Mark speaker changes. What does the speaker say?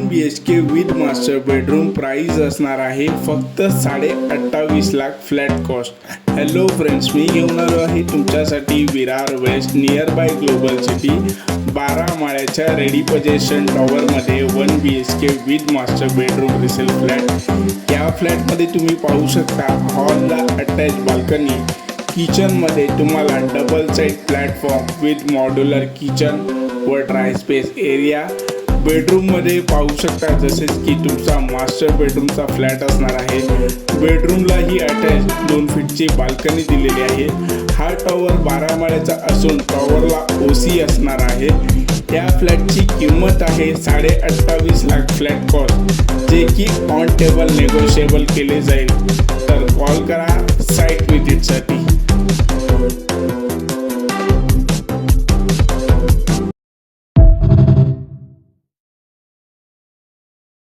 Speaker 1: BHK with master bedroom price असणार आहे फक्त 28.5 lakh flat cost. Hello friends, मी घेऊन आलो आहे तुमच्यासाठी Virar west nearby global city 12 माळ्याच्या रेडी पोझिशन टॉवरमध्ये 1 BHK with master bedroom resale flat. या फ्लॅटमध्ये तुम्ही पाहू शकता हॉलला अटॅच बाल्कनी, किचनमध्ये तुम्हाला double side platform with modular kitchen व ड्राय स्पेस एरिया। बेडरूममध्ये पाहू शकता जसेच की तुमचा मास्टर बेडरूमचा फ्लॅट असणार आहे। बेडरूमला ही अटॅच 2 फीटची बाल्कनी दिलेली आहे। हा टॉवर 12 माळ्याचा असून टॉवरला OC असणार आहे। या फ्लॅटची किंमत आहे 28.5 लाख फ्लॅट कॉस्ट, जे की ऑन टेबल नेगोशिएबल केले जाईल। तर कॉल करा साइट विजिटसाठी।